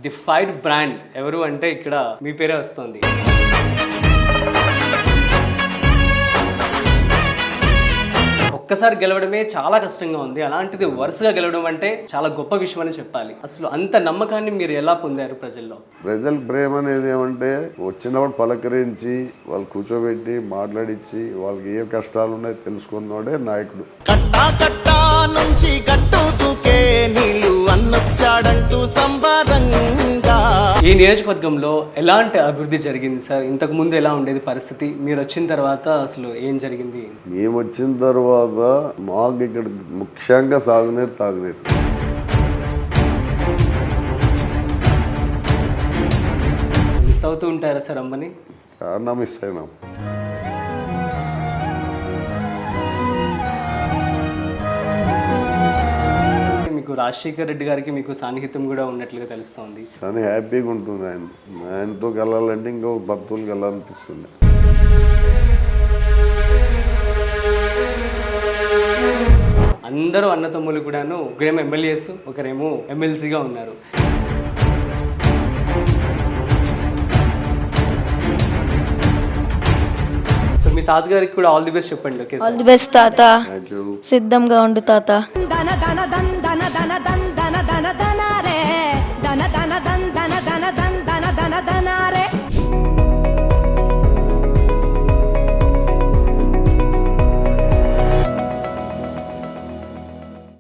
The fire brand ఎవరు అంటే ఇక్కడ మీ పేరే వస్తుంది. ఒక్కసారి గెలవడమే చాలా కష్టంగా ఉంది, అలాంటిది వరుసగా గెలవడం అంటే చాలా గొప్ప విషయం అని చెప్పాలి. అసలు అంత నమ్మకాన్ని మీరు ఎలా పొందారు ప్రజల్లో? ప్రజల ప్రేమ అనేది ఏమంటే వచ్చినప్పుడు పలకరించి వాళ్ళు కూర్చోబెట్టి మాట్లాడించి వాళ్ళకి ఏ కష్టాలు ఉన్నాయో తెలుసుకున్నవాడే నాయకుడు. కట్టా కట్టా నుంచి కట్టుతూకే నీళ్ళు అన్నొచ్చాడంటూ సంబరంగా. ఈ నియోజకవర్గంలో ఎలాంటి అభివృద్ధి జరిగింది సార్? ఇంతకు ముందు ఎలా ఉండేది పరిస్థితి? మీరు వచ్చిన తర్వాత అసలు ఏం జరిగింది? మేము వచ్చిన తర్వాత మాకు ఇక్కడ ముఖ్యంగా సాగునీరు తాగునీరు. మిస్ అవుతూ ఉంటారా సార్ అమ్మని? చాలా మిస్ అయినాం. మీకు రాజశేఖర్ రెడ్డి గారికి మీకు సాన్నిహిత్యం కూడా ఉన్నట్లుగా తెలుస్తోంది. చాలా హ్యాపీగా ఉంటుంది ఆయనతో వెళ్ళాలంటే ఇంకొక భక్తులకు వెళ్ళాలనిపిస్తుంది. అందరూ అన్నతమ్ములు కూడాను, ఒకరేమో ఎమ్మెల్యేస్, ఒకరేమో ఎమ్మెల్సీగా ఉన్నారు. సో మీ తాతగారికి కూడా ఆల్ ది బెస్ట్ చెప్పండి. ఓకే, ఆల్ ది బెస్ట్ తాత. Thank you. సిద్ధంగా ఉండు తాత.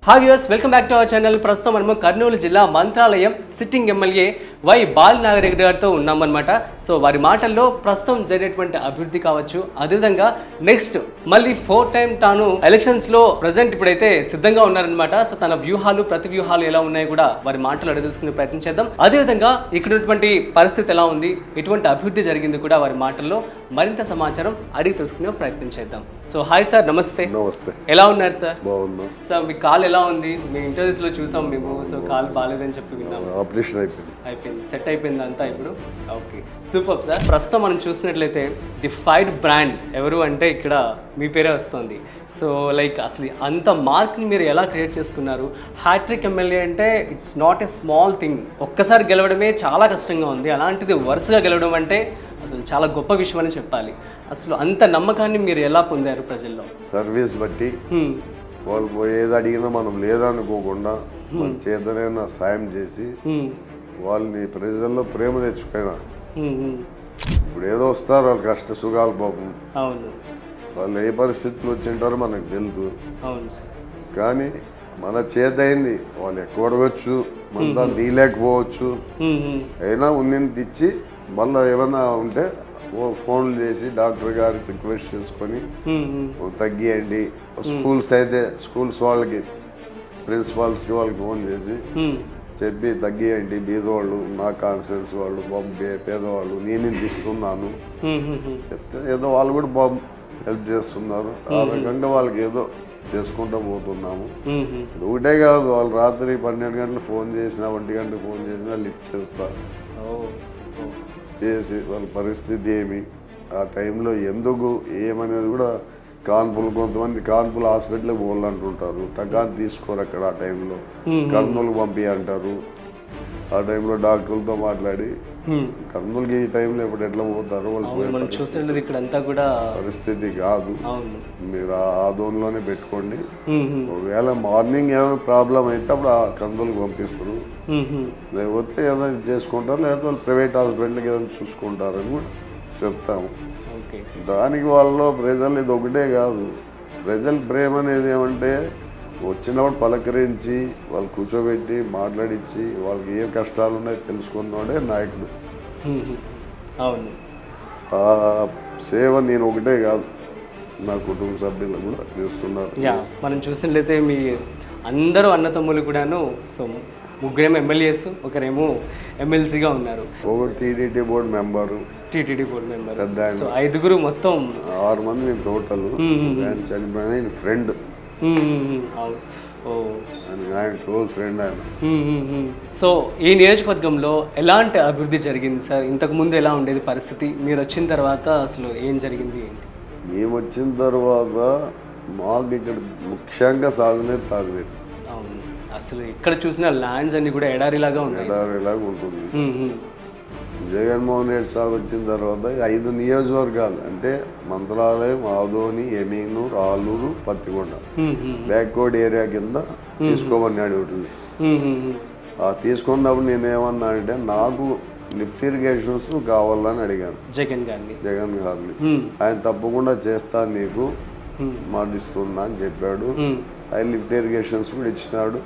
Hi viewers, welcome back to our channel. ప్రస్తుతం మనము కర్నూలు జిల్లా Mantralayam sitting MLA Y Bala Naga Reddy గారితో ఉన్నామన్నమాట. సో వారి మాటల్లో ప్రస్తుతం జరిగినటువంటి అభివృద్ధి కావచ్చు, అదేవిధంగా నెక్స్ట్ మళ్ళీ 4th టైం తాను ఎలక్షన్స్ లో ప్రజెంట్ ఇప్పుడైతే సిద్ధంగా ఉన్నారనమాట. సో తన వ్యూహాలు, ప్రతి వ్యూహాలు ఎలా ఉన్నాయో కూడా వారి మాటలు అడిగి తెలుసుకునే ప్రయత్నం చేద్దాం. అదేవిధంగా ఇక్కడ ఉన్నటువంటి పరిస్థితి ఎలా ఉంది, ఎటువంటి అభివృద్ధి జరిగింది కూడా వారి మాటల్లో మరింత సమాచారం అడిగి తెలుసుకునే ప్రయత్నం చేద్దాం. సో హాయ్ సార్, నమస్తే. నమస్తే. ఎలా ఉన్నారు సార్? బాగున్నాం సార్. మీ కాల్ ఎలా ఉంది? మీ ఇంటర్వ్యూస్ లో చూసాం మేము. సో కాల్ బాగాలేదని చెప్పి విన్నాం. ఆపరేషన్ అయిపోయింది, సెట్ అయిపోయింది అంతా ఇప్పుడు. Okay, super sir. ప్రస్తుతం మనం చూసినట్లయితే ది ఫైర్ బ్రాండ్ ఎవరు అంటే ఇక్కడ మీ పేరే వస్తుంది. సో లైక్ అసలు అంత మార్క్ని మీరు ఎలా క్రియేట్ చేసుకున్నారు? హ్యాట్రిక్ ఎమ్మెల్యే అంటే it's not a small thing. ఒక్కసారి గెలవడమే చాలా కష్టంగా ఉంది, అలాంటిది వరుసగా గెలవడం అంటే అసలు చాలా గొప్ప విషయం అని చెప్పాలి. అసలు అంత నమ్మకాన్ని మీరు ఎలా పొందారు ప్రజల్లో? సర్వీస్ బట్టి వాళ్ళు ఏది అడిగినా మనం లేదనుకోకుండా మన చేతనైనా సాయం చేసి వాళ్ళని ప్రజల్లో ప్రేమ తెచ్చుకున్నా. ఇప్పుడు ఏదో వస్తారు వాళ్ళు కష్ట సుఖాలు పాపం, అవును, వాళ్ళు ఏ పరిస్థితులు వచ్చింటారో మనకు తెలుసు. అవును సార్. కానీ మన చేత అయింది, వాళ్ళు ఎక్కువ అడగచ్చు, మన దాన్ని తీయలేకపోవచ్చు, అయినా ఉన్నింది ఇచ్చి మళ్ళీ ఏమైనా ఉంటే ఫోన్లు చేసి డాక్టర్ గారికి రిక్వెస్ట్ చేసుకొని తగ్గియండి. స్కూల్స్ అయితే స్కూల్స్ వాళ్ళకి, ప్రిన్సిపాల్స్కి వాళ్ళకి ఫోన్ చేసి చెప్పి తగ్గియండి, బీదవాళ్ళు, నా కాన్సెన్స్ వాళ్ళు, పేదవాళ్ళు నేను ఇస్తున్నాను చెప్తే ఏదో వాళ్ళు కూడా బాబు హెల్ప్ చేస్తున్నారు. ఆ రకంగా వాళ్ళకి ఏదో చేసుకుంటూ పోతున్నాము. ఇది ఒకటే కాదు, వాళ్ళు రాత్రి 12 గంటలు ఫోన్ చేసినా, 1 గంటలు ఫోన్ చేసినా లిఫ్ట్ చేస్తా చేసి వాళ్ళ పరిస్థితి ఏమి, ఆ టైంలో ఎందుకు ఏమనేది కూడా కాన్పులు, కొంతమంది కాన్పులు హాస్పిటల్కి పోవాలంటుంటారు, టకాన్ తీసుకోరు అక్కడ ఆ టైంలో, కర్నూలు పంపి అంటారు. ఆ టైంలో డాక్టర్లతో మాట్లాడి కర్నూలుకి ఈ టైంలో ఇప్పుడు ఎట్లా పోతారు వాళ్ళు చూస్తుండేది ఇక్కడ అంతా కూడా పరిస్థితి కాదు. మీరు ఆ దోన్లోనే పెట్టుకోండి. ఒకవేళ మార్నింగ్ ఏదైనా ప్రాబ్లం అయితే అప్పుడు ఆ కర్నూలుకి పంపిస్తారు, లేకపోతే ఏదైనా చేసుకుంటారు, లేకపోతే వాళ్ళు ప్రైవేట్ హాస్పిటల్కి ఏదైనా చూసుకుంటారని కూడా చెప్తాము. దానికి వాళ్ళలో ప్రజలు ఇది ఒకటే కాదు, ప్రజల ప్రేమ అనేది ఏమంటే వచ్చినప్పుడు పలకరించి వాళ్ళు కూర్చోబెట్టి మాట్లాడించి వాళ్ళకి ఏ కష్టాలు ఉన్నాయో తెలుసుకున్నవాడే నాయకుడు. అవును, ఆ సేవ నేను ఒకటే కాదు, నా కుటుంబ సభ్యులు కూడా చేస్తున్నారు. మనం చూసినట్లయితే మీ అందరూ అన్నతమ్ములు కూడాను, సో ముగ్గురేమో ఎమ్మెల్యేస్, ఒకరేమో ఎమ్మెల్సీగా ఉన్నారు, ఒకరు TTD board member, TTD board member. So 5గురు మొత్తం 6 మంది మేము టోటల్. ఆయన చనిపోయిన ఆయన ఫ్రెండ్, ఆయన క్లోజ్ ఫ్రెండ్ ఆయన. సో ఈ నియోజకవర్గంలో ఎలాంటి అభివృద్ధి జరిగింది సార్? ఇంతకు ముందు ఎలా ఉండేది పరిస్థితి? మీరు వచ్చిన తర్వాత అసలు ఏం జరిగింది? మేము వచ్చిన తర్వాత మాకు ఇక్కడ ముఖ్యంగా సాగునీరు తాగునీరు. అవును, అసలు ఎక్కడ చూసినా ల్యాండ్స్ అన్ని కూడా ఎడారిలాగా ఉన్నాయి. ఎడారిలాగా ఉంటుంది. జగన్మోహన్ రెడ్డి సార్ వచ్చిన తర్వాత 5 నియోజకవర్గాలు అంటే మంత్రాలయం, ఆదోని, ఎమీను, ఆలూరు, పత్తికొండ బ్యాక్వర్డ్ ఏరియా కింద తీసుకోమన్నాడు వీటిని. తీసుకున్నప్పుడు నేనేమన్నా అంటే నాకు లిఫ్ట్ ఇరిగేషన్స్ కావాలని అడిగాను జగన్ గారిని. ఆయన తప్పకుండా చేస్తాను నీకు మాటిస్తున్నా అని చెప్పాడు. ఆయన లిఫ్ట్ ఇరిగేషన్స్ కూడా ఇచ్చినాడు.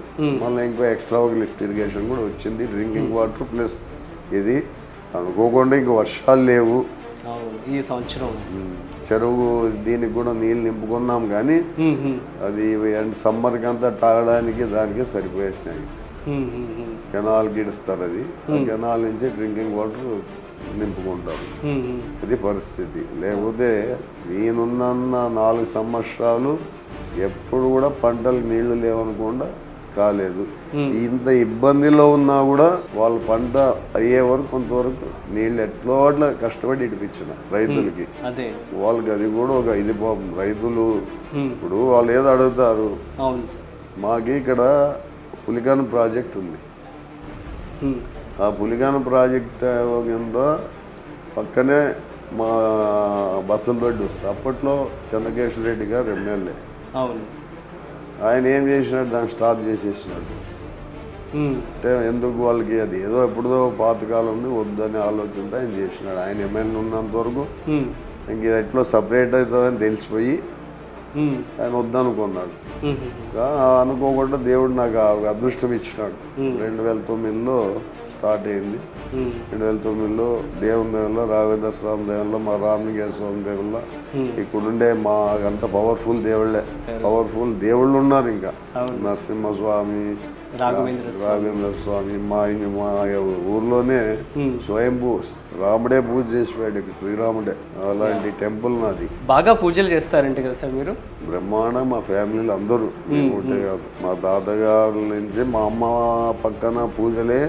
మళ్ళీ ఇంకో ఎక్స్ట్రా ఒక లిఫ్ట్ ఇరిగేషన్ కూడా వచ్చింది, డ్రింకింగ్ వాటర్ ప్లస్ ఇది. అనుకోకుండా ఇంక వర్షాలు లేవు ఈ సంవత్సరం, చెరువు దీనికి కూడా నీళ్ళు నింపుకున్నాం కానీ అది సమ్మర్కి అంతా తాగడానికి దానికే సరిపోయేసినాయి. కెనాల్ గిడుస్తారు, అది కెనాల్ నుంచి డ్రింకింగ్ వాటర్ నింపుకుంటారు. ఇది పరిస్థితి. లేకపోతే ఈయనున్న 4 సంవత్సరాలు ఎప్పుడు కూడా పంటలకు నీళ్లు లేవనుకుండా కాలేదు. ఇంత ఇబ్బందిలో ఉన్నా కూడా వాళ్ళ పంట అయ్యే వరకు కొంతవరకు నీళ్ళు ఎట్లో అట్లా కష్టపడి ఇడిపించిన రైతులకి. వాళ్ళకి అది కూడా ఒక ఇది పాపం. రైతులు ఇప్పుడు వాళ్ళు ఏదో అడుగుతారు, మాకు ఇక్కడ పులికాను ప్రాజెక్ట్ ఉంది, ఆ పులికాను ప్రాజెక్ట్ కింద పక్కనే మా బస్సుల దొడ్డి వస్తుంది. అప్పట్లో చంద్రకేశ్వర రెడ్డి గారు ఎమ్మెల్యే. ఆయన ఏం చేసినాడు, దాన్ని స్టాప్ చేసేసినాడు. అంటే ఎందుకు వాళ్ళకి అది ఏదో ఎప్పుడుదో పాతకాలం ఉంది వద్దని ఆలోచనతో ఆయన చేసినాడు. ఆయన ఎమ్మెల్యే ఉన్నంత వరకు ఇంక ఇది ఎట్లో సపరేట్ అవుతుందని తెలిసిపోయి ఆయన వద్దనుకున్నాడు. అనుకోకుండా దేవుడు నాకు అదృష్టం ఇచ్చినాడు. 2009లో స్టార్ట్ అయింది. 2009లో దేవుని దేవుల్లో, రాఘవేంద్ర స్వామి దేవుల్లో, మా రామలింగేశ్వర స్వామి దేవుల్లో, ఇక్కడుండే మా అంత పవర్ఫుల్ దేవుళ్ళు ఉన్నారు. ఇంకా నరసింహస్వామి, రాఘవేంద్ర స్వామి, మా ఊర్లోనే స్వయంభూ రాముడే పూజ చేసిపోయాడు, ఇక్కడ శ్రీరాముడే. అలాంటి టెంపుల్ నాది. బాగా పూజలు చేస్తారంటే కదా సార్ మీరు? బ్రహ్మాండం. మా ఫ్యామిలీలో అందరూ, ఒకటే కాదు, మా తాతగారు నుంచి మా అమ్మ పక్కన పూజలే,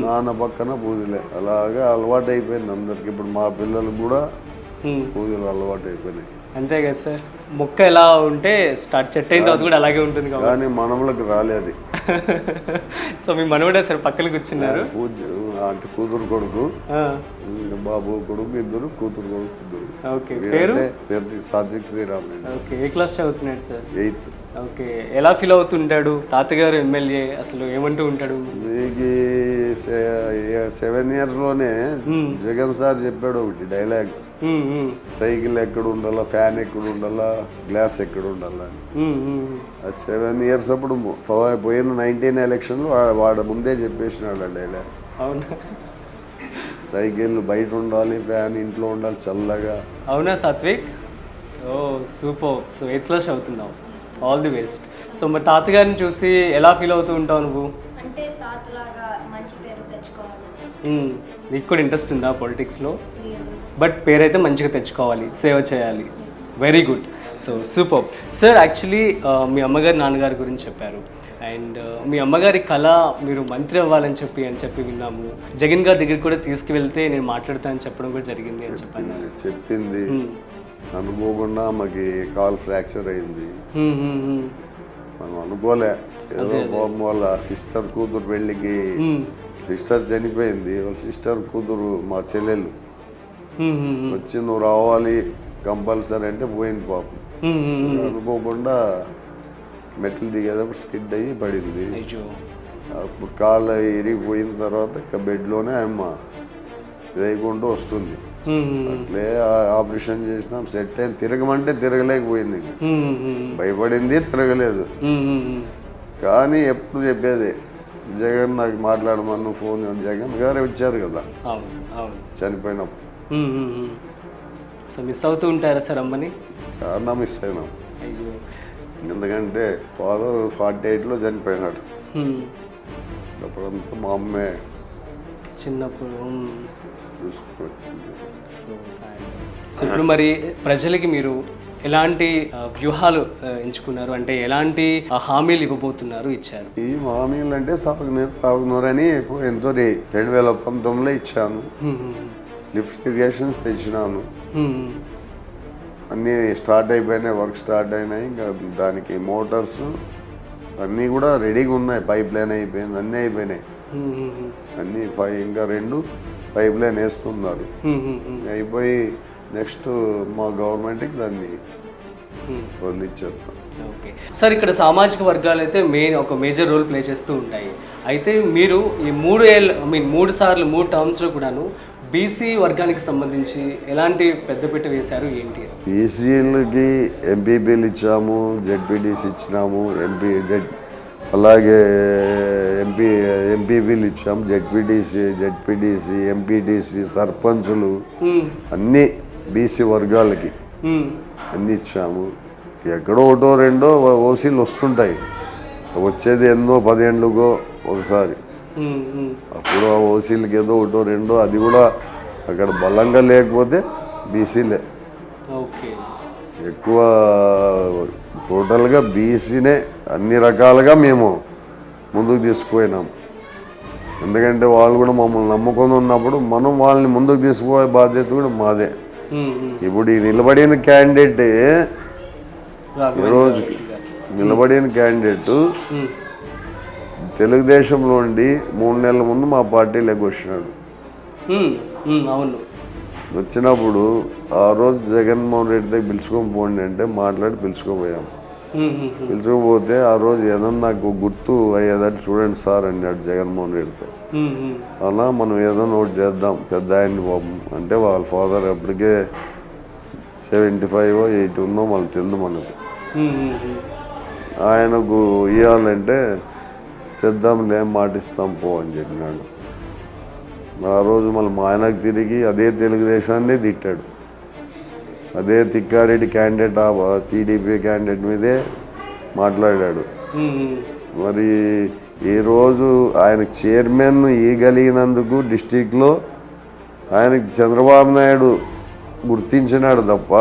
నాన్న పక్కన పూజలే. అలాగా అలవాటు అయిపోయింది అందరికి. ఇప్పుడు మా పిల్లలకు కూడా పూజలు అలవాటు అయిపోయినాయి. అంతే కదా సార్, మొక్క ఎలా ఉంటే చెట్టు అయిన తర్వాత కూడా అలాగే ఉంటుంది. కానీ మనములకు రాలేదు. సో మీ మనవడే సార్ పక్కన కూర్చున్నారు. పూజ అంటే కూతురు కొడుకు, బాబు కొడుకు ఇద్దరు, కూతురు కొడుకు ఇద్దరు. ఓకే, పేరు సాత్విక్ శ్రీరామ్. ఓకే, ఏ క్లాస్ చదువుతున్నాడు సార్? 8th. ఓకే, ఎలా ఫీల్ అవుతుంటాడు? తాతగారు ఎమ్మెల్యే, అసలు ఏమంటూ ఉంటాడు? మీకు 7 years లోనే జగన్ సార్ చెప్పాడు ఒకటి డైలాగ్, సైకిల్ ఎక్కడ ఉండాలా, ఫ్యాన్ ఎక్కడ ఉండాలా, గ్లాస్ ఎక్కడ ఉండాలా అని. 7 years అప్పుడు పోయిన 19 ఎలక్షన్లు వాడు ముందే చెప్పేసినాడు ఆ డైలాగ్. అవునా? సైకిల్ బయట ఉండాలి, ఫ్యాన్ ఇంట్లో ఉండాలి చల్లగా. అవునా సాత్విక్? ఓ సూపర్. సో 8th class చదువుతున్నావు, ఆల్ ది బెస్ట్. సో మరి తాతగారిని చూసి ఎలా ఫీల్ అవుతూ ఉంటావు నువ్వు? అంటే తాతలాగా మంచి పేరు తెచ్చుకోవాలి. నీకు కూడా ఇంట్రెస్ట్ ఉందా పొలిటిక్స్లో? బట్ పేరైతే మంచిగా తెచ్చుకోవాలి, సేవ చేయాలి. Very good. So super sir. Actually మీ అమ్మగారి నాన్నగారి గురించి చెప్పారు. అండ్ మీ అమ్మగారి కళ మీరు మంత్రి అవ్వాలని చెప్పి విన్నాము. జగన్ గారి దగ్గరికి కూడా తీసుకువెళ్తే నేను మాట్లాడతానని చెప్పడం కూడా జరిగింది అని చెప్పింది. అనుకోకుండా మాకు కాల్ ఫ్రాక్చర్ అయింది. మనం అనుకోలే, ఏదో బాబు వాళ్ళ సిస్టర్ కూతురు పెళ్ళికి, సిస్టర్ చనిపోయింది, వాళ్ళ సిస్టర్ కూతురు మా చెల్లెలు వచ్చి నువ్వు రావాలి కంపల్సరీ అంటే పోయింది పాపం. అనుకోకుండా మెట్లు దిగేటప్పుడు స్కిడ్ అయ్యి పడింది. అప్పుడు కాళ్ళు ఇరిగిపోయిన తర్వాత ఇక బెడ్లోనే అమ్మ వేయకుండా వస్తుంది. అట్లే ఆపరేషన్ చేసినాం, సెట్ అయింది. తిరగమంటే తిరగలేకపోయింది, భయపడింది, తిరగలేదు. కానీ ఎప్పుడు చెప్పేది జగన్ నాకు మాట్లాడమని ఫోన్, జగన్ గారే వచ్చారు కదా చనిపోయినప్పుడు. సో మిస్ అవుతూ ఉంటారా సార్ అమ్మని? చాలా మిస్ అయినాం. ఎందుకంటే ఫాదర్ 48లో చనిపోయినాడు. అప్పుడంతా మా అమ్మే చిన్నప్పుడు చూసుకుని వచ్చింది. సో ఇప్పుడు మరి ప్రజలకి మీరు ఎలాంటి వ్యూహాలు ఎంచుకున్నారు, అంటే ఎలాంటి హామీలు ఇవ్వబోతున్నారు, ఇచ్చారు? ఈ హామీలు అంటే తాగునీరు అని ఎంతో 2019లో ఇచ్చాను. లిఫ్ట్ ఇరిగేషన్స్ తెచ్చినాను, అన్నీ స్టార్ట్ అయిపోయినాయి, వర్క్ స్టార్ట్ అయినాయి. ఇంకా దానికి మోటార్స్ అన్నీ కూడా రెడీగా ఉన్నాయి. పైప్ లైన్ అయిపోయింది, అన్నీ అయిపోయినాయి. అన్నీ ఇంకా 2 పైప్ లైన్ వేస్తున్నారు. అయిపోయి నెక్స్ట్ మా గవర్నమెంట్కి దాన్ని వదిలిచ్చేస్తాం. ఓకే సార్, ఇక్కడ సామాజిక వర్గాలు అయితే ఒక మేజర్ రోల్ ప్లే చేస్తూ ఉంటాయి. అయితే మీరు ఈ 3 సార్లు 3 టర్మ్స్లో కూడాను బీసీ వర్గానికి సంబంధించి ఎలాంటి పెద్దపీట వేశారు ఏంటి? బీసీలకి ఎంపీపీలు ఇచ్చాము, జెడ్పీటీసీ ఇచ్చినాము, అలాగే ఎంపీపీలు ఇచ్చాము, జెడ్పీటీసీ, ఎంపీటీసీ, సర్పంచులు అన్నీ బీసీ వర్గాలకి అన్నీ ఇచ్చాము. ఎక్కడో 1-2 ఓసీలు వస్తుంటాయి, వచ్చేది 10 ఏళ్ళకో ఒకసారి. అప్పుడు ఆ ఓసీలకి ఏదో 1-2, అది కూడా అక్కడ బలంగా లేకపోతే బీసీలే ఎక్కువ. టోటల్గా బీసీనే అన్ని రకాలుగా మేము ముందుకు తీసుకుపోయినాం. ఎందుకంటే వాళ్ళు కూడా మమ్మల్ని నమ్ముకొని ఉన్నప్పుడు మనం వాళ్ళని ముందుకు తీసుకుపోయే బాధ్యత కూడా మాదే. ఇప్పుడు ఈ నిలబడిన క్యాండిడేట్, ఈరోజు నిలబడిన క్యాండిడేట్ తెలుగుదేశంలో ఉండి 3 నెలల ముందు మా పార్టీలోకి వచ్చినాడు. అవును, వచ్చినప్పుడు ఆ రోజు జగన్మోహన్ రెడ్డి దగ్గర పిలుచుకొని పోండి అంటే మాట్లాడి పిలుచుకోపోయాం. పిలుచుకోపోతే ఆ రోజు ఏదన్నా నాకు గుర్తు అయ్యేదట్టు చూడండి సార్ అన్నాడు జగన్మోహన్ రెడ్డితో. అలా మనం ఏదైనా ఒకటి చేద్దాం, పెద్ద ఆయన్ని పాపం అంటే వాళ్ళ ఫాదర్ అప్పటికే 75 or 80 ఉన్నో మళ్ళీ తెలుదు మనకు. ఆయనకు ఇవ్వాలంటే చేద్దాంలే, మాటిస్తాం పో అని చెప్పినాడు. ఆ రోజు మళ్ళీ మా ఆయనకు తిరిగి అదే తెలుగుదేశాన్ని తిట్టాడు. అదే తిక్కారెడ్డి క్యాండిడేట్, టీడీపీ క్యాండిడేట్ మీదే మాట్లాడాడు. మరి ఈరోజు ఆయనకు చైర్మన్ ఇవ్వగలిగినందుకు డిస్టిక్లో ఆయనకి చంద్రబాబు నాయుడు గుర్తించినాడు తప్ప,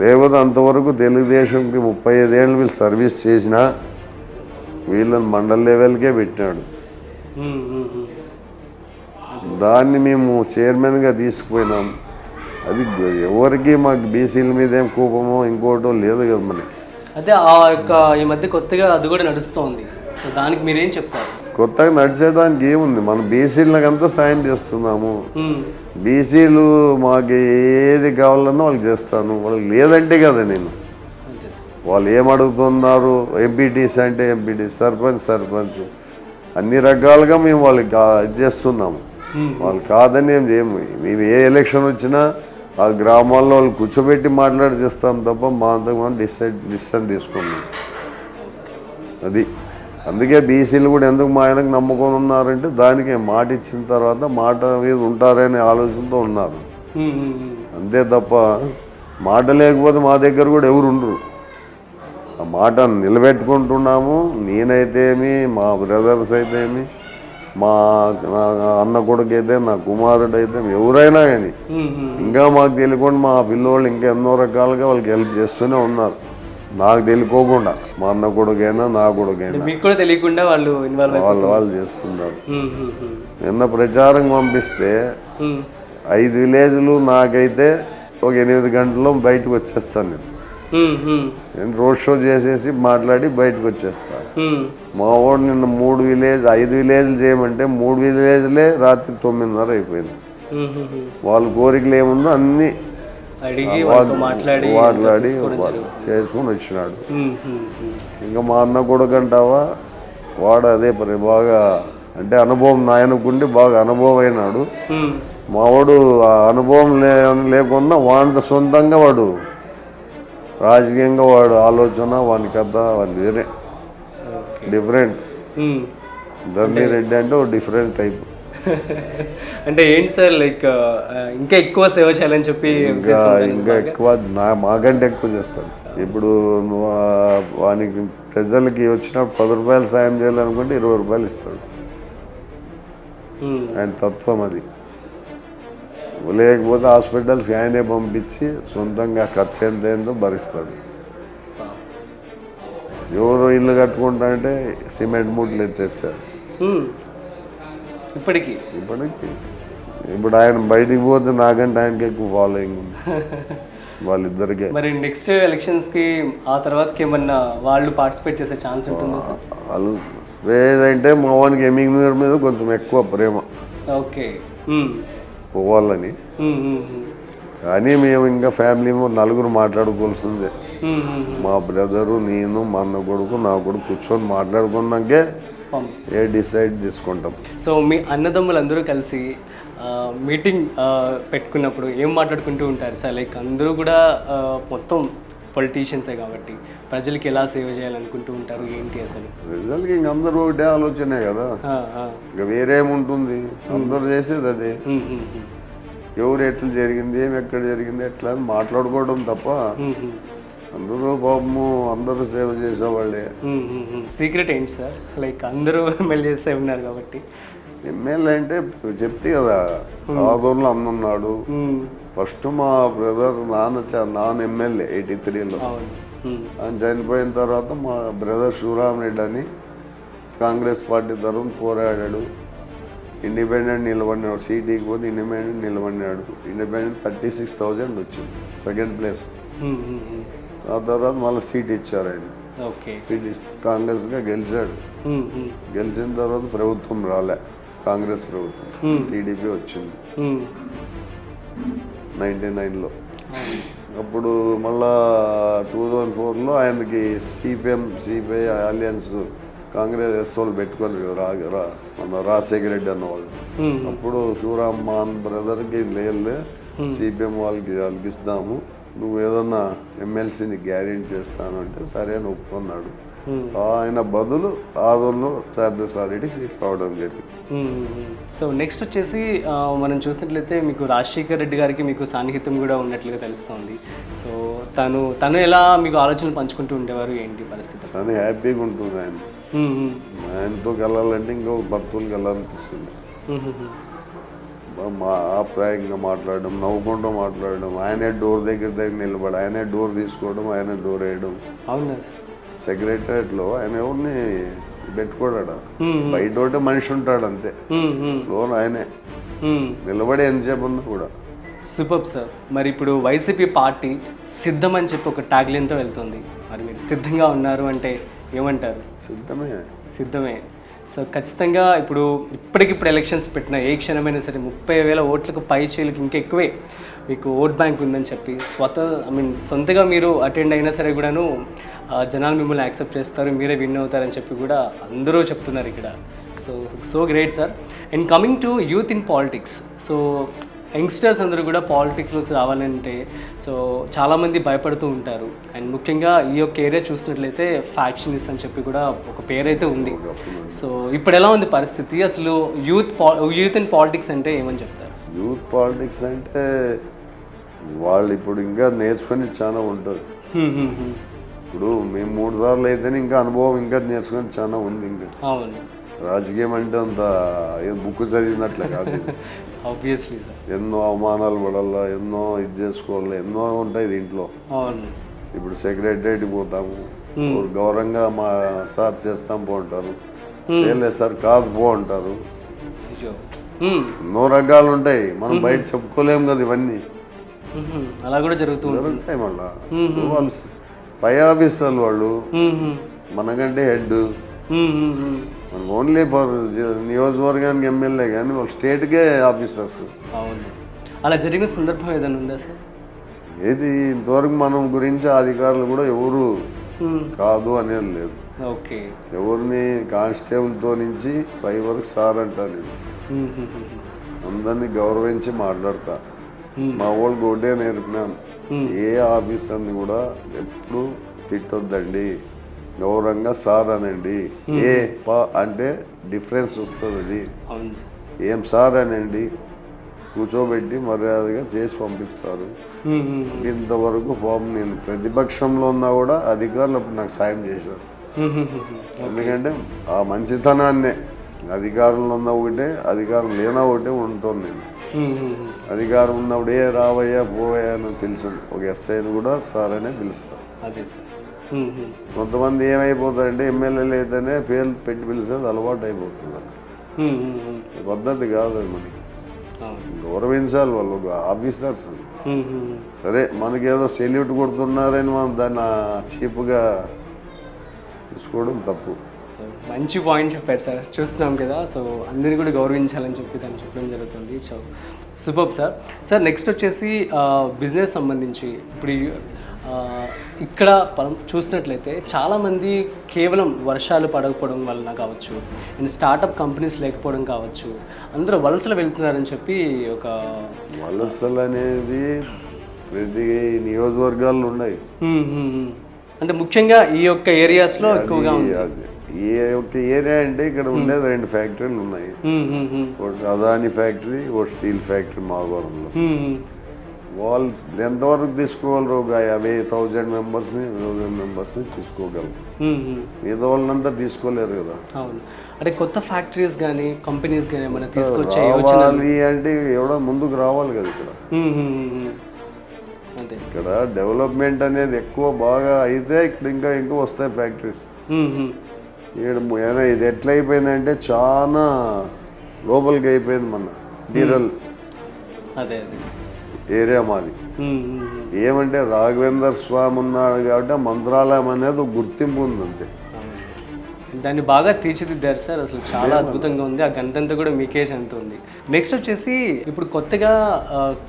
లేకపోతే అంతవరకు తెలుగుదేశంకి 35 ఏళ్ళు వీళ్ళు సర్వీస్ చేసినా వీళ్ళని మండల్ లెవెల్కే పెట్టినాడు. దాన్ని మేము చైర్మన్గా తీసుకుపోయినాం. అది ఎవరికి మాకు బీసీల మీద ఏం కోపమో ఇంకోటో లేదు కదా మనకి. అదే ఈ మధ్య కొత్తగా అది కూడా నడుస్తోంది. సో దానికి మీరేం చెప్తారు? కొత్తగా నడిచేదానికి ఏముంది, మనం బీసీలకంతా సాయం చేస్తున్నాము. బీసీలు మాకు ఏది కావాలన్నా వాళ్ళకి చేస్తాను, వాళ్ళకి లేదంటే కదా నేను. వాళ్ళు ఏం అడుగుతున్నారు, ఎంపీటీసీ అంటే ఎంపీటీసీ, సర్పంచ్ అన్ని రకాలుగా మేము వాళ్ళకి చేస్తున్నాము. వాళ్ళు కాదని ఏం చేయము. మేము ఏ ఎలక్షన్ వచ్చినా ఆ గ్రామాల్లో వాళ్ళు కూర్చోబెట్టి మాట్లాడి చేస్తాం తప్ప మా అంతకు మనం డిసిషన్ తీసుకున్నాం. అది అందుకే బీసీలు కూడా ఎందుకు మా ఆయనకు నమ్ముకొని ఉన్నారంటే దానికి మాట ఇచ్చిన తర్వాత మాట మీద ఉంటారనే ఆలోచనతో ఉన్నారు. అంతే తప్ప మాట లేకపోతే మా దగ్గర కూడా ఎవరు ఉండరు. ఆ మాట నిలబెట్టుకుంటున్నాము. నేనైతేమి, మా బ్రదర్స్ అయితేమి, మా అన్న కొడుకు అయితే, నా కుమారుడు అయితే, ఎవరైనా కానీ ఇంకా మాకు తెలియకుండా మా పిల్లోళ్ళు ఇంకా ఎన్నో రకాలుగా వాళ్ళకి హెల్ప్ చేస్తూనే ఉన్నారు. నాకు తెలియకోకుండా మా అన్న కొడుకైనా నా కొడుకైనా వాళ్ళు చేస్తున్నారు. నిన్న ప్రచారం పంపిస్తే 5 విలేజ్లు నాకైతే ఒక 8 గంటల్లో బయటకు వచ్చేస్తాను. నేను రోడ్ షో చేసేసి మాట్లాడి బయటకు వచ్చేస్తా. మా వాడు నిన్న 5 విలేజ్లు చేయమంటే 3 విలేజ్లే రాత్రి 9:30 అయిపోయింది. వాళ్ళ కోరికలు ఏముందో అన్ని మాట్లాడి చేసుకుని వచ్చినాడు. ఇంకా మా అన్న కొడుకు అంటావా, వాడు అదే పని బాగా అంటే అనుభవం నాయనకుండి బాగా అనుభవం అయినాడు. మావాడు ఆ అనుభవం లేకుండా వాంత సొంతంగా వాడు రాజకీయంగా వాడు ఆలోచన వాని కథ వాని వేరే డిఫరెంట్. ధర్ని రెడ్డి అంటే ఒక డిఫరెంట్ టైప్. అంటే ఏంటి సార్, లైక్ ఇంకా ఎక్కువ సేవ చేయాలని చెప్పి ఇంకా ఎక్కువ మాకంటే ఎక్కువ చేస్తాడు. ఇప్పుడు నువ్వు వానికి ప్రజలకి వచ్చినప్పుడు 10 రూపాయలు సాయం చేయాలనుకుంటే 20 రూపాయలు ఇస్తాడు. ఆయన తత్వం అది. లేకపోతే హాస్పిటల్స్కి ఆయనే పంపించి సొంతంగా ఖర్చు ఎంత ఏందో భరిస్తాడు. ఎవరు ఇల్లు కట్టుకుంటారంటే సిమెంట్ మూటలు ఎత్తేస్తారు. ఇప్పటికి ఇప్పుడు ఆయన బయటికి పోతే నాకంటే ఆయనకి ఎక్కువ ఫాలోయింగ్ ఉంది. వాళ్ళిద్దరికే. మరి నెక్స్ట్ ఎలక్షన్స్కి ఆ తర్వాతకి ఏమన్నా వాళ్ళు పార్టిసిపేట్ చేసే ఛాన్స్ ఉంటుందా సార్? వాళ్ళు ఏదంటే మా వానికి ఎమ్మింగ్ మీద కొంచెం ఎక్కువ ప్రేమ, ఓకే. పోవాలని. కానీ మేము ఇంకా ఫ్యామిలీ నలుగురు మాట్లాడుకోవాల్సిందే. మా బ్రదరు, నేను, మా అన్న కొడుకు, నా కొడుకు కూర్చొని మాట్లాడుకున్నాకే ఏ డిసైడ్ చేసుకుంటాం. సో మీ అన్నదమ్ములందరూ కలిసి మీటింగ్ పెట్టుకున్నప్పుడు ఏం మాట్లాడుకుంటూ ఉంటారు సార్? లైక్ అందరూ కూడా మొత్తం పొలిటీషియన్సే కాబట్టి ప్రజలకి ఎలా సేవ చేయాలనుకుంటూ ఉంటారు, ఏంటి అసలు? ప్రజలకి ఇంక అందరూ ఒకటే ఆలోచనే కదా, ఇంకా వేరేముంటుంది, అందరూ చేసేది అదే. ఎవరు ఎట్లా జరిగింది, ఏమి ఎక్కడ జరిగింది, ఎట్లా అని మాట్లాడుకోవడం తప్ప అందరూ పాపము అందరూ సేవ చేసేవాళ్ళే. సీక్రెట్ ఏంటి సార్? లైక్ అందరూ ఎమ్మెల్యేస్ ఉన్నారు కాబట్టి. ఎమ్మెల్యే అంటే చెప్తే కదా, ఆదోళనలో అన్నున్నాడు. ఫస్ట్ మా బ్రదర్ నాన్న ఎమ్మెల్యే 83లో. ఆయన చనిపోయిన తర్వాత మా బ్రదర్ శివరామ్ రెడ్డి అని కాంగ్రెస్ పార్టీ తరఫున పోరాడాడు. ఇండిపెండెంట్ నిలబడినాడు, సీటీకి పోతే ఇండిపెండెంట్ నిలబడినాడు. ఇండిపెండెంట్ 36,000 వచ్చింది, సెకండ్ ప్లేస్. ఆ తర్వాత మళ్ళీ సీట్ ఇచ్చారు ఆయన. సీట్ ఇస్తే కాంగ్రెస్గా గెలిచాడు. గెలిచిన తర్వాత ప్రభుత్వం రాలే, కాంగ్రెస్ ప్రభుత్వం, టీడీపీ వచ్చింది 99లో. అప్పుడు మళ్ళా 2004లో ఆయనకి సిపిఐ అలయన్స్ కాంగ్రెస్ ఎస్ఓలు పెట్టుకొని కదా మన రాజశేఖర రెడ్డి అన్నవాళ్ళు. అప్పుడు శివరామ్ మాన్ బ్రదర్కి లేదు, సిపిఎం వాళ్ళకి ఇస్తాము, నువ్వు ఏదన్నా ఎమ్మెల్సీని గ్యారెంటీ చేస్తాను అంటే సరే అని ఒప్పుకున్నాడు. ఆయన బదులు ఆదోళనలో సాబ్రెడ్డికి రావడం జరిగింది. సో నెక్స్ట్ వచ్చేసి మనం చూసినట్లయితే మీకు రాజశేఖర్ రెడ్డి గారికి మీకు సాన్నిహిత్యం కూడా ఉన్నట్లుగా తెలుస్తుంది. సో తను ఎలా మీకు ఆలోచనలు పంచుకుంటూ ఉండేవారు, ఏంటి పరిస్థితి? చాలా హ్యాపీగా ఉంటుంది ఆయన. ఆయనతో వెళ్ళాలంటే ఇంకొక భక్తులకు వెళ్ళాలనిపిస్తుంది. ఆప్యాయంగా మాట్లాడడం, నవ్వుకుంటూ మాట్లాడడం, ఆయనే డోర్ దగ్గర నిలబడి ఆయనే డోర్ తీసుకోవడం, ఆయనే డోర్ వేయడం. అవునా? సెక్రటరియట్లో ఆయన ఎవరిని పెట్టుకోడా, బయట ఒకటే మనిషి ఉంటాడు అంతే, లోన్ ఆయనే నిలబడి ఎంతసేపు ఉన్నా కూడా. Super sir. మరి ఇప్పుడు వైసీపీ పార్టీ సిద్ధం అని చెప్పి ఒక ట్యాగ్లైన్తో వెళ్తుంది. మరి మీరు సిద్ధంగా ఉన్నారు అంటే ఏమంటారు? సిద్ధమే. సో ఖచ్చితంగా ఇప్పటికిప్పుడు ఎలక్షన్స్ పెట్టిన ఏ క్షణమైనా సరే 30,000 ఓట్లకు పై చేలకు ఇంకా ఎక్కువే మీకు ఓట్ బ్యాంక్ ఉందని చెప్పి సొంతగా మీరు అటెండ్ అయినా సరే కూడాను జనాలు మిమ్మల్ని యాక్సెప్ట్ చేస్తారు, మీరే విన్ అవుతారని చెప్పి కూడా అందరూ చెప్తున్నారు ఇక్కడ. So great sir. And coming to youth in politics, so youngsters అందరూ కూడా పాలిటిక్స్లోకి రావాలంటే సో చాలామంది భయపడుతూ ఉంటారు. అండ్ ముఖ్యంగా ఈ యొక్క ఏరియా చూసినట్లయితే ఫ్యాక్షనిస్ట్ అని చెప్పి కూడా ఒక పేరైతే ఉంది. సో ఇప్పుడు ఎలా ఉంది పరిస్థితి అసలు? యూత్ ఇన్ పాలిటిక్స్ అంటే ఏమని చెప్తారు? యూత్ పాలిటిక్స్ అంటే వాళ్ళు ఇప్పుడు ఇంకా నేర్చుకొని చాలా ఉంటుంది. ఇప్పుడు మేము 3 సార్లు అయితేనే ఇంకా అనుభవం ఇంకా నేర్చుకొని చాలా ఉంది. ఇంకా అవును, రాజకీయం అంటే అంత బుక్ చదివినట్లే కాదు. ఆబ్వియస్లీ ఎన్నో అవమానాలు పడాలా, ఎన్నో ఇది చేసుకోవాలి, ఎన్నో ఉంటాయి దీంట్లో. అవును. ఇప్పుడు సెక్రటరీకి పోతాము, గౌరవంగా మా సార్ చేస్తాం పోంటారు, లేదు సార్ కాదు పో అంటారు. ఎన్నో రకాలు ఉంటాయి, మనం బయట చెప్పుకోలేము కదా ఇవన్నీ. అలా కూడా జరుగుతుంటాయి. మళ్ళా వాళ్ళు పై ఆఫీసర్లు వాళ్ళు మనకంటే హెడ్, మనకు ఓన్లీ ఫర్ నియోజకవర్గానికి ఎమ్మెల్యే కానీ వాళ్ళు స్టేట్కే ఆఫీసర్స్. అవును. అలా జరిగిన సందర్భం ఏదైనా ఉందా సార్? ఏది ఇంతవరకు మనం గురించి అధికారులు కూడా ఎవరు కాదు అనేది లేదు. ఓకే. ఎవరిని కానిస్టేబుల్తో నుంచి పై వరకు సార్ అంటాను, అందరినీ గౌరవించి మాట్లాడతా. మా వాళ్ళకి ఒకటే నేర్పినాను, ఏ ఆఫీసర్ని కూడా ఎప్పుడు తిట్టొద్దండి, గౌరవంగా సార్ అనండి. ఏ పా అంటే డిఫరెన్స్ వస్తుంది, అది ఏం సార్ అనండి, కూర్చోబెట్టి మర్యాదగా చేసి పంపిస్తారు. ఇంతవరకు పాపం నేను ప్రతిపక్షంలో ఉన్నా కూడా అధికారులు అప్పుడు నాకు సాయం చేశారు. ఎందుకంటే ఆ మంచితనాన్నే, అధికారంలో ఉన్న ఒకటే, అధికారం లేనా ఒకటే ఉంటాను నేను. అధికారం ఉన్నప్పుడు ఏ రావయ్యా పోవయ్యా అని పిలుచుంది, ఒక ఎస్ఐని కూడా సార్ అనే పిలుస్తాను. కొంతమంది ఏమైపోతారంటే ఎమ్మెల్యేలు అయితేనే పేర్లు పెట్టి పిలిచేది అలవాటు అయిపోతుంది. పద్ధతి కాదు అది మనకి. గౌరవించాలి, వాళ్ళు ఆఫీసర్స్. సరే మనకేదో సెల్యూట్ కొడుతున్నారని మనం దాన్ని చీప్గా తీసుకోవడం తప్పు. మంచి పాయింట్ చెప్పారు సార్. చూస్తున్నాం కదా, సో అందరినీ కూడా గౌరవించాలని చెప్పి దాన్ని చెప్పడం జరుగుతుంది. So super sir. Sir next వచ్చేసి బిజినెస్ సంబంధించి ఇప్పుడు ఇక్కడ చూసినట్లయితే చాలామంది కేవలం వర్షాలు పడకపోవడం వలన కావచ్చు, అండ్ స్టార్టప్ కంపెనీస్ లేకపోవడం కావచ్చు, అందరూ వలసలు వెళ్తున్నారని చెప్పి ఒక వలసలు అనేది ప్రతి నియోజకవర్గాల్లో ఉన్నాయి. అంటే ముఖ్యంగా ఈ యొక్క ఏరియాస్లో ఎక్కువగా ఈ యొక్క ఏరియా అంటే ఇక్కడ ఉండేది 2 ఫ్యాక్టరీలు ఉన్నాయి. ఒకటి అదాని ఫ్యాక్టరీ, ఒక స్టీల్ ఫ్యాక్టరీ మాధవరంలో. వాళ్ళు ఎంతవరకు తీసుకోగలరు? ఒక 50,000 మెంబర్స్ని 1,000 మెంబర్స్ని తీసుకోగలరు. మిగతా వాళ్ళంతా తీసుకోలేరు కదా. అవును, అంటే కొత్త ఫ్యాక్టరీస్ కానీ కంపెనీస్ కానీ ఏమైనా తీసుకొచ్చి అంటే ఎవడో ముందుకు రావాలి కదా ఇక్కడ. ఇక్కడ డెవలప్మెంట్ అనేది ఎక్కువ బాగా అయితే ఇక్కడ ఇంకా వస్తాయి ఫ్యాక్టరీస్. ఇది ఎట్లా అయిపోయిందంటే చాలా లోపలికి అయిపోయింది. మన డీరల్ ఏరియా మాది. ఏమంటే రాఘవేంద్ర స్వామి ఉన్నాడు కాబట్టి మంత్రాలయం అనేది ఒక గుర్తింపు ఉంది అంతే. దాన్ని బాగా తీర్చిదిద్దారు సార్, అసలు చాలా అద్భుతంగా ఉంది. ఆ గంటంతా కూడా మీకే చెంత ఉంది. నెక్స్ట్ వచ్చేసి ఇప్పుడు కొత్తగా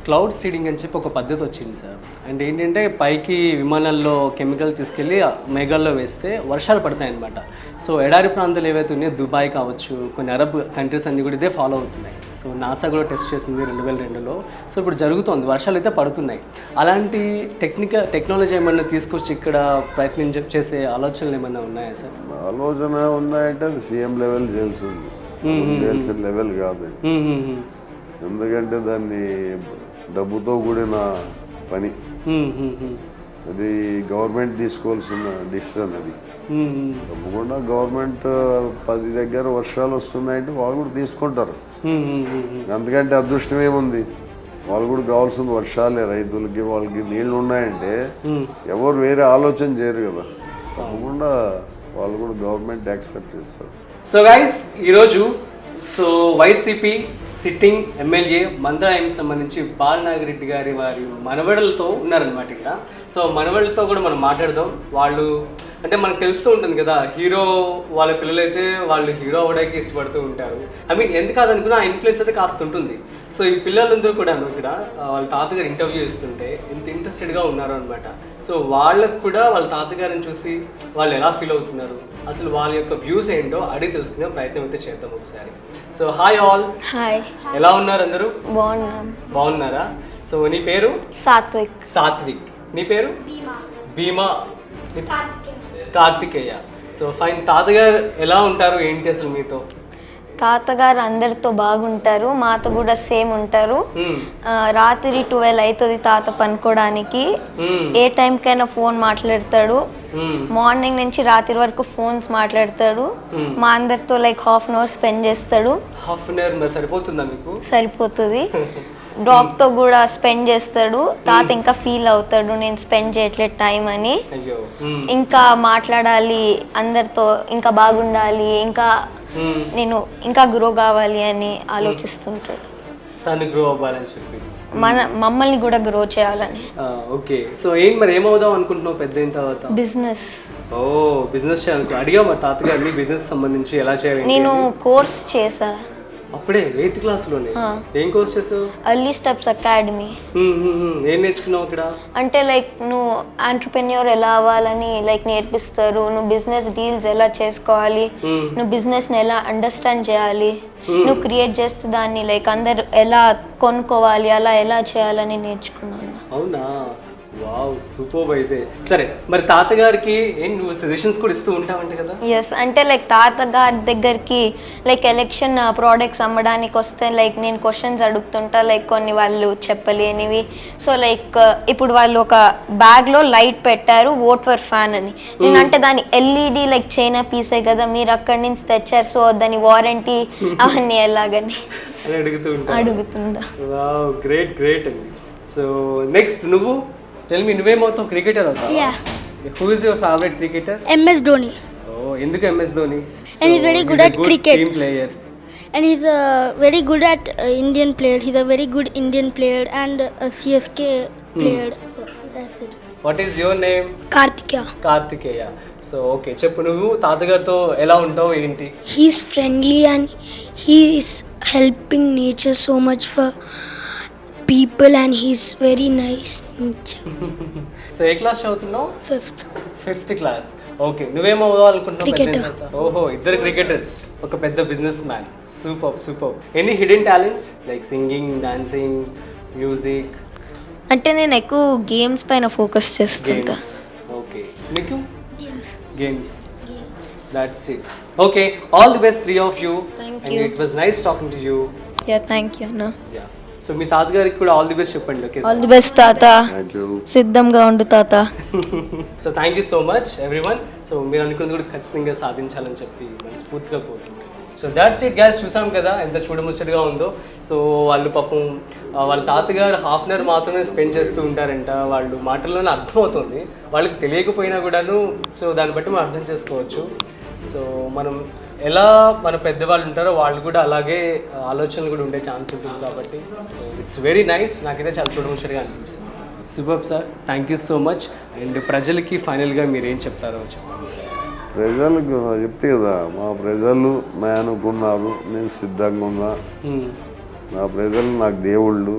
క్లౌడ్ సీడింగ్ అని చెప్పి ఒక పద్ధతి వచ్చింది సార్. అండ్ ఏంటంటే పైకి విమానాల్లో కెమికల్ తీసుకెళ్ళి మేఘాల్లో వేస్తే వర్షాలు పడతాయన్నమాట. సో ఎడారి ప్రాంతాలు ఏవైతే ఉన్నాయో దుబాయ్ కావచ్చు, కొన్ని అరబ్ కంట్రీస్ అన్నీ కూడా ఇదే ఫాలో అవుతున్నాయి. సో నాసా కూడా టెస్ట్ చేసింది 2002లో. సో ఇప్పుడు జరుగుతోంది, వర్షాలు అయితే పడుతున్నాయి. అలాంటి టెక్నాలజీ ఏమన్నా తీసుకొచ్చి ఇక్కడ ప్రయత్నం చేసే ఆలోచనలు ఏమన్నా ఉన్నాయా సార్? ఆలోచన ఉన్నాయంటే అది సీఎం లెవెల్ చేయాల్సింది, చేయాల్సిన లెవెల్ కాదు. ఎందుకంటే దాన్ని డబ్బుతో కూడిన పని. అది గవర్నమెంట్ తీసుకోవాల్సిన డిసిషన్. అది తప్పకుండా గవర్నమెంట్ 10 దగ్గర వర్షాలు వస్తున్నాయంటే వాళ్ళు కూడా తీసుకుంటారు. అందుకంటే అదృష్టం ఏముంది, వాళ్ళు కూడా కావాల్సింది వర్షాలే. రైతులకి వాళ్ళకి నీళ్లు ఉన్నాయంటే ఎవరు వేరే ఆలోచన చేయరు కదా. తప్పకుండా వాళ్ళు కూడా గవర్నమెంట్ యాక్సెప్ట్ చేస్తారు. సో గైస్, ఈరోజు వైసీపీ సిట్టింగ్ ఎమ్మెల్యే మంత్రాలయం సంబంధించి బాలనాగిరెడ్డి గారి వారి మనవడులతో ఉన్నారనమాట ఇక్కడ. సో మనవడులతో కూడా మనం మాట్లాడదాం. వాళ్ళు అంటే మనకు తెలుస్తూ ఉంటుంది కదా, హీరో వాళ్ళ పిల్లలైతే వాళ్ళు హీరో అవ్వడానికి ఇష్టపడుతూ ఉంటారు. ఐ మీన్ ఎందుకు కాదనుకున్నా ఆ ఇన్ఫ్లుయెన్స్ అయితే కాస్త ఉంటుంది. సో ఈ పిల్లలందరూ కూడా ఇక్కడ వాళ్ళ తాతగారు ఇంటర్వ్యూ ఇస్తుంటే ఎంత ఇంట్రెస్టెడ్గా ఉన్నారు అనమాట. సో వాళ్ళకు కూడా వాళ్ళ తాతగారిని చూసి వాళ్ళు ఎలా ఫీల్ అవుతున్నారు, అసలు వాళ్ళ యొక్క వ్యూస్ ఏంటో అడిగి తెలుసుకునే ప్రయత్నం అయితే చేద్దాం ఒకసారి. So hi all. హాయ్, ఎలా ఉన్నారు అందరూ? బాగున్నారా? సో నీ పేరు? సాత్విక్. నీ పేరు? భీమా. కార్తికేయ. So fine. తాతగారు ఎలా ఉంటారు ఏంటి అసలు మీతో? తాతగారు అందరితో బాగుంటారు, మాతో కూడా సేమ్ ఉంటారు. రాత్రి 12 అవుతుంది తాత పనుకోవడానికి. ఏ టైంకైనా ఫోన్ మాట్లాడతాడు. మార్నింగ్ నుంచి రాత్రి వరకు ఫోన్స్ మాట్లాడతాడు. మా అందరితో లైక్ ½ అవర్ స్పెండ్ చేస్తాడు. సరిపోతుందా మీకు? సరిపోతుంది. డాగ్ తో కూడా స్పెండ్ చేస్తాడు. తాత ఇంకా ఫీల్ అవుతాడు నేను స్పెండ్ చేయట్లేదు టైం అని. ఇంకా మాట్లాడాలి అందరితో, ఇంకా బాగుండాలి, ఇంకా నేను ఇంకా గ్రో కావాలి అని ఆలోచిస్తుంటాడు. తను గ్రో అవ్వాలని చెప్పి మమ్మల్ని కూడా గ్రో చేయాలని. ఓకే. సో ఏమవుదాం అనుకుంటున్నావు పెద్ద అయిన తర్వాత? బిజినెస్. ఓ, బిజినెస్ చేయాలి. అడిగా మా తాతగారిని బిజినెస్ సంబంధించి ఎలా చేయాలి. నేను కోర్స్ చేసా అప్పుడే 8th క్లాస్లోనే. ఏం కోర్స్ చేసావు? Early steps academy. ఏం నేర్చుకున్నావు అక్కడ? అంటే లైక్ నువ్వు ఆంటర్ప్రెన్యూర్ ఎలా అవ్వాలని లైక్ నేర్పిస్తారు. నువ్వు బిజినెస్ డీల్స్ ఎలా చేసుకోవాలి, నువ్వు బిజినెస్ని ఎలా అండర్స్టాండ్ చేయాలి, నువ్వు క్రియేట్ చేస్తే దాన్ని లైక్ అందరు ఎలా కొనుక్కోవాలి, అలా ఎలా చేయాలని నేర్చుకున్నాను. అవునా? Wow, super. అయితే సరే, మరి తాతగారికి నువ్వు సజెషన్స్ కూడా ఇస్తూ ఉంటావంటే కదా? ఎస్, అంటే లైక్ తాతగారి దగ్గరికి లైక్ ఎలక్షన్ ప్రోడక్ట్స్ అమ్మడానికి వస్తే లైక్ నేను క్వశ్చన్స్ అడుగుతుంటా, లైక్ కొన్ని వాళ్ళు చెప్పలేనివి. సో లైక్ ఇప్పుడు వాళ్ళు ఒక బ్యాగ్లో లైట్ పెట్టారు ఓట్ ఫర్ ఫ్యాన్ అని. నేను అంటే దాని LED లైక్ చైనా పీసే కదా, మీరు అక్కడి నుంచి తెచ్చారు, సో దాని వారంటీ అవన్నీ ఎలాగని అడుగుతుంటా. వావ్, గ్రేట్ గ్రేట్ అండి. సో నెక్స్ట్ నువ్వు టెల్ మీ, నువ్వేమవుతావు? క్రికెటర్ అవుతావు? Who is your favourite cricketer? MS Dhoni. ఓ, ఎందుకు MS Dhoni? And he's very good at cricket. Team player. and he's very good at Indian player. He's a very good Indian player and a CSK player. So that's it. What is your name? Karthikeya. Karthikeya. So okay, చెప్పు నువ్వు తాతగారితో ఎలా ఉంటావు ఏంటి? He's friendly and he is helping nature so much for people and he's very nice nature. So ఏ class చదువుతున్నావు? 5th. 5th class. Okay, నువ్వేమవుదామనుకుంటున్నావు? Cricketer. ఓహో, ఇద్దరు cricketers, ఒక పెద్ద business man. Super super. Any hidden talents like singing, dancing, music? అంటే నేను ఎక్కువ games పైన ఫోకస్ చేస్తుంటా. గేమ్స్. ఓకే, మీకు? Games. That's it. Okay, all the best, three of you. Thank and you. It was nice talking to you. Yeah thank you అన్న. Yeah. So మీ తాతగారికి కూడా all the best చెప్పండి. Okay, all the best తాత. Thank you. సిద్ధంగా ఉండు తాత. So thank you so much everyone. So మీరు అనుకున్నది కూడా ఖచ్చితంగా సాధించాలని చెప్పి మనస్ఫూర్తిగా కోరుకుంటున్నాను. సో దాట్స్ ఇట్ గైస్, చూసాం కదా ఎంత చూడముచ్చటగా ఉందో. సో వాళ్ళు పాపం వాళ్ళ తాతగారు హాఫ్ అన్ అవర్ మాత్రమే స్పెండ్ చేస్తూ ఉంటారంట. వాళ్ళు మాటల్లోనే అర్థమవుతుంది, వాళ్ళకి తెలియకపోయినా కూడాను. సో దాన్ని బట్టి మనం అర్థం చేసుకోవచ్చు. సో మనం ఎలా మన పెద్దవాళ్ళు ఉంటారో వాళ్ళు కూడా అలాగే ఆలోచనలు కూడా ఉండే ఛాన్స్ ఉంటుంది కాబట్టి సో ఇట్స్ వెరీ నైస్. నాకైతే చాలా చూడముచ్చటగా అనిపించింది. శుభబ్ sir, thank you so much. And ప్రజలకి ఫైనల్గా మీరు ఏం చెప్తారో చెప్పండి సార్. ప్రజలకు చెప్తే కదా, మా ప్రజలు నా అనుకున్నారు, నేను సిద్ధంగా ఉన్నా. నా ప్రజలు నాకు దేవుళ్ళు.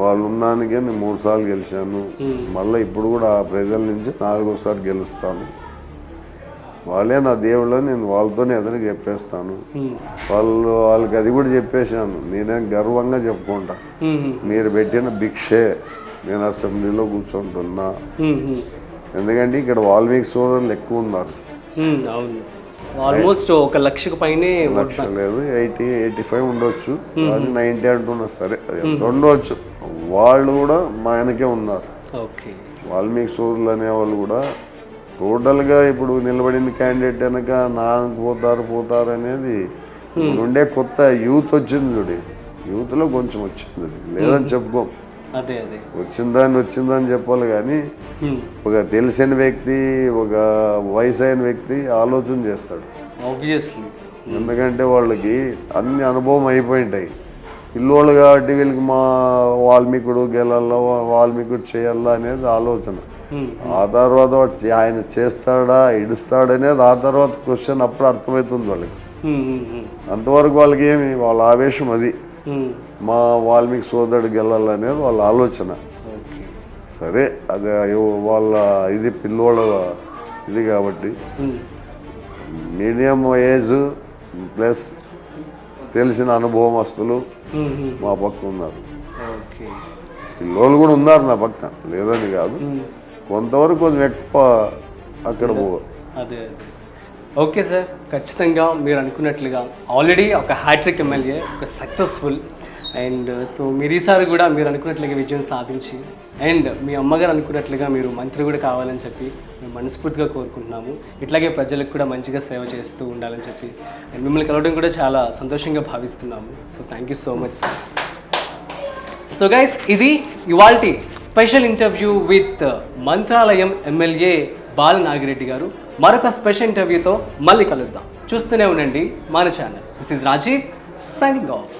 వాళ్ళు ఉన్నానికే నేను 3 సార్లు గెలిచాను. మళ్ళీ ఇప్పుడు కూడా ఆ ప్రజల నుంచి 4వసారి గెలుస్తాను. వాళ్ళే నా దేవుళ్ళు, నేను వాళ్ళతోనే ఎదురు చెప్పేస్తాను. వాళ్ళకి అది కూడా చెప్పేశాను, నేనేం గర్వంగా చెప్పుకుంటా. మీరు పెట్టిన భిక్షే నేను అసెంబ్లీలో కూర్చుంటున్నా. ఎందుకంటే ఇక్కడ వాల్మీకి సోదరులు ఎక్కువ ఉన్నారు. అవును, ఆల్మోస్ట్ 1 లక్షకు పైనే. లక్ష లేదు, 80-85 ఉండొచ్చు, అది 90 అంటున్నా. సరే, అది ఎంత ఉండవచ్చు. వాళ్ళు కూడా మా ఆయనకే ఉన్నారు. ఓకే, వాల్మీకి సోదరులు అనేవాళ్ళు కూడా టోటల్గా ఇప్పుడు నిలబడిన క్యాండిడేట్ వెనక పోతారు అనేది ఇప్పుడు ఉండే కొత్త యూత్ వచ్చింది చూడి. యూత్లో కొంచెం వచ్చింది, లేదని చెప్పుకోం. అదే అదే వచ్చిందని చెప్పాలి. కానీ ఒక తెలిసిన వ్యక్తి, ఒక వయసు అయిన వ్యక్తి ఆలోచన చేస్తాడు ఆబ్వియస్లీ. ఎందుకంటే వాళ్ళకి అన్ని అనుభవం అయిపోయింటాయి. పిల్లోళ్ళు కాబట్టి వీళ్ళకి మా వాల్మీకుడు గెలాలా, వాల్మీకుడు చేయాలా అనేది ఆలోచన. ఆ తర్వాత ఆయన చేస్తాడా ఇడుస్తాడనేది ఆ తర్వాత క్వశ్చన్ అప్పుడు అర్థమవుతుంది వాళ్ళకి. అంతవరకు వాళ్ళకి ఏమి, వాళ్ళ ఆవేశం అది, మా వాల్మీకి సోదరుడు గెలాలనేది వాళ్ళ ఆలోచన. సరే, అదే వాళ్ళ ఇది పిల్లోళ్ళ ఇది కాబట్టి మీడియం ఏజ్ ప్లస్ తెలిసిన అనుభవమస్తులు మా పక్క ఉన్నారు. పిల్లోళ్ళు కూడా ఉన్నారు నా పక్క, లేదని కాదు. కొంతవరకు కొంచెం ఎక్కువ అక్కడ అదే. ఓకే సార్, ఖచ్చితంగా మీరు అనుకున్నట్లుగా ఆల్రెడీ ఒక హ్యాట్రిక్ ఎమ్మెల్యే, ఒక సక్సెస్ఫుల్. అండ్ సో మీరు ఈసారి కూడా మీరు అనుకున్నట్లుగా విజయం సాధించి అండ్ మీ అమ్మగారు అనుకున్నట్లుగా మీరు మంత్రి కూడా కావాలని చెప్పి మేము మనస్ఫూర్తిగా కోరుకుంటున్నాము. ఇట్లాగే ప్రజలకు కూడా మంచిగా సేవ చేస్తూ ఉండాలని చెప్పి అండ్ మిమ్మల్ని కలవడం కూడా చాలా సంతోషంగా భావిస్తున్నాము. So thank you so much sir. So guys, ఇది ఇవాల్టి special interview with Mantralayam MLA Bala Nagireddy గారు. మరొక స్పెషల్ ఇంటర్వ్యూతో మళ్ళీ కలుద్దాం. చూస్తూనే ఉండండి మన channel. This is Rajiv signing of.